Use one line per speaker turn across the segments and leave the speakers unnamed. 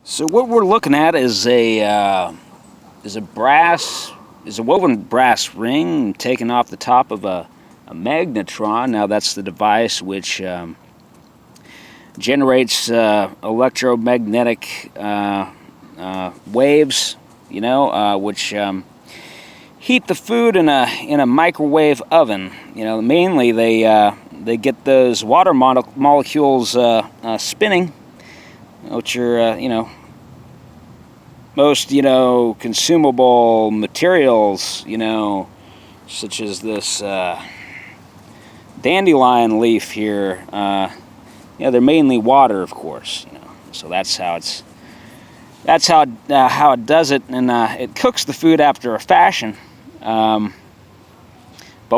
So what we're looking at is a woven brass ring taken off the top of a magnetron. Now that's the device which generates electromagnetic waves, which heat the food in a microwave oven. Mainly they get those water molecules spinning, which are most consumable materials, such as this dandelion leaf here. They're mainly water, of course. So that's how it does it, and it cooks the food after a fashion. But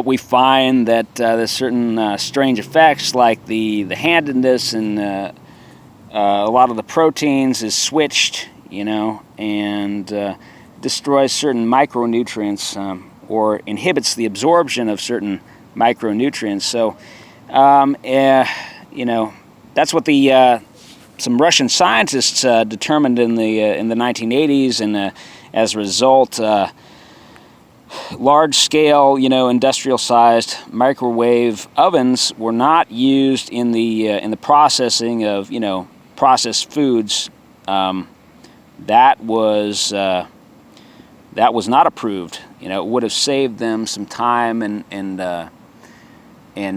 we find that there's certain strange effects, like the handedness and a lot of the proteins is switched, and destroys certain micronutrients or inhibits the absorption of certain micronutrients. So, that's what some Russian scientists determined in the 1980s, and as a result, large-scale, industrial-sized microwave ovens were not used in the processing of processed foods. That was not approved. It would have saved them some time and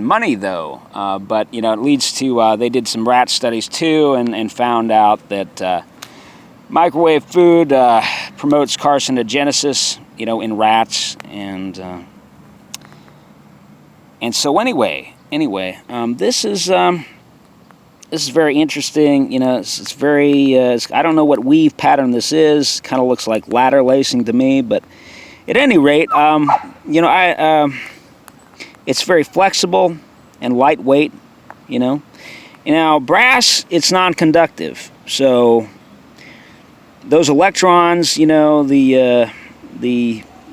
money, though. But it leads to they did some rat studies too, and found out that microwave food promotes carcinogenesis, in rats, and so anyway, this is very interesting. It's very. I don't know what weave pattern this is. Kind of looks like ladder lacing to me, but at any rate, it's very flexible and lightweight. Now brass, it's non-conductive, so those electrons, the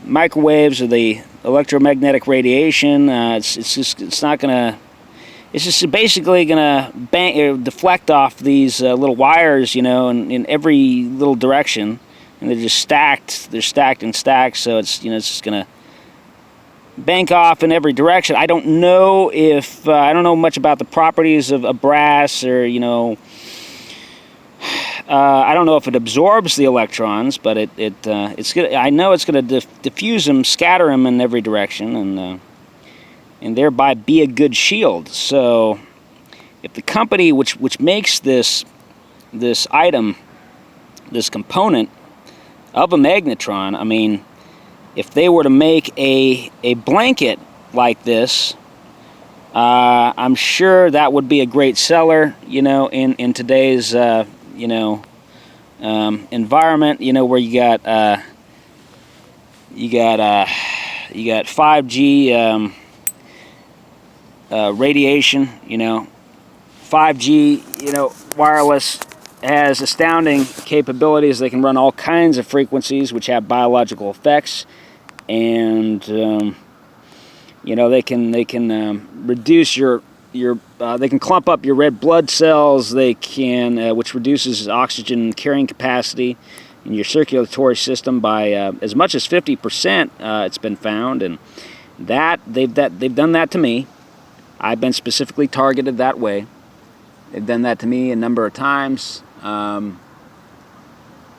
microwaves or the electromagnetic radiation, it's just basically gonna deflect off these little wires, in every little direction, and they're just stacked. They're stacked and stacked, so it's just gonna bank off in every direction. I don't know if I don't know much about the properties of brass, or I don't know if it absorbs the electrons, but it's gonna. I know it's gonna diffuse them, scatter them in every direction, and thereby be a good shield. So, if the company which makes this item, this component of a magnetron, I mean, if they were to make a blanket like this, I'm sure that would be a great seller, in today's environment, where you got 5G radiation. 5G, wireless has astounding capabilities. They can run all kinds of frequencies which have biological effects, and they can reduce your they can clump up your red blood cells. They can which reduces oxygen carrying capacity in your circulatory system by as much as 50%. It's been found, and they've done that to me. I've been specifically targeted that way. They've done that to me a number of times. Then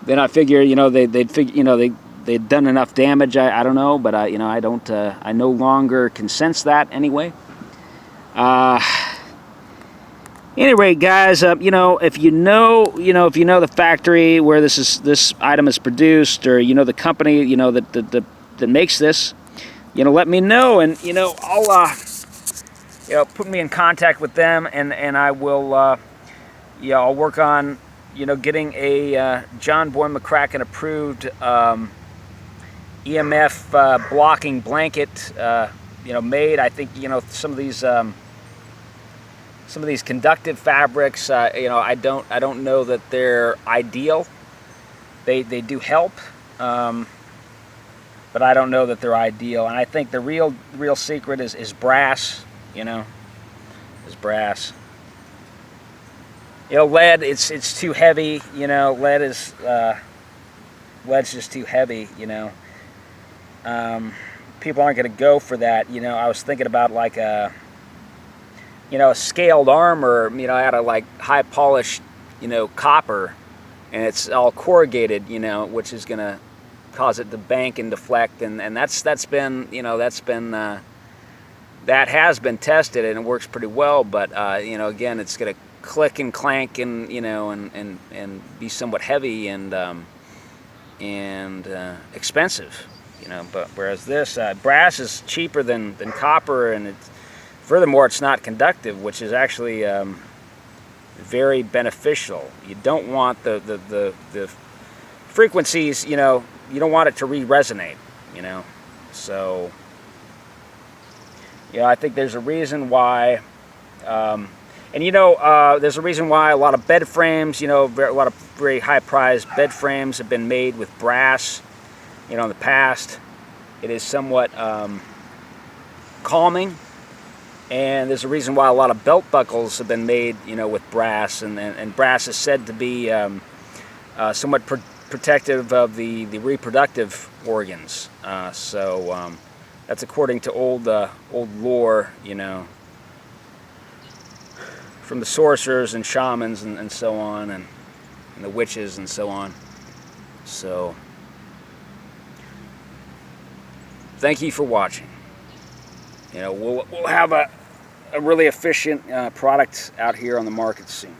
I figure, they'd done enough damage. I don't know, but I don't. I no longer can sense that anyway. Anyway, guys, if you know the factory where this item is produced, or the company, that makes this, let me know, and I'll put me in contact with them, and I will I'll work on getting a John Boy McCracken approved EMF blocking blanket made. I think some of these conductive fabrics, I don't know that they're ideal. They do help, but I don't know that they're ideal. And I think the real secret is brass. Is brass. You know, lead, it's too heavy. You know, lead's just too heavy. You know, people aren't going to go for that. You know, I was thinking about like a scaled armor. You know, out of like high polished, you know, copper, and it's all corrugated. You know, which is going to cause it to bank and deflect, and that's been, you know, that has been tested and it works pretty well. But you know, again, it's going to click and clank and, you know, and be somewhat heavy and expensive, you know. But whereas this brass is cheaper than copper, and furthermore it's not conductive, which is actually very beneficial. You don't want the frequencies, you know, you don't want it to re-resonate, you know. So, you know, I think there's a reason why, and you know, there's a reason why a lot of bed frames, you know, a lot of very high-priced bed frames have been made with brass. You know, in the past, it is somewhat calming, and there's a reason why a lot of belt buckles have been made, you know, with brass, and brass is said to be somewhat protective of the reproductive organs. So that's according to old lore, you know, from the sorcerers and shamans and so on, and the witches and so on. So thank you for watching. You know, we'll have a really efficient product out here on the market soon.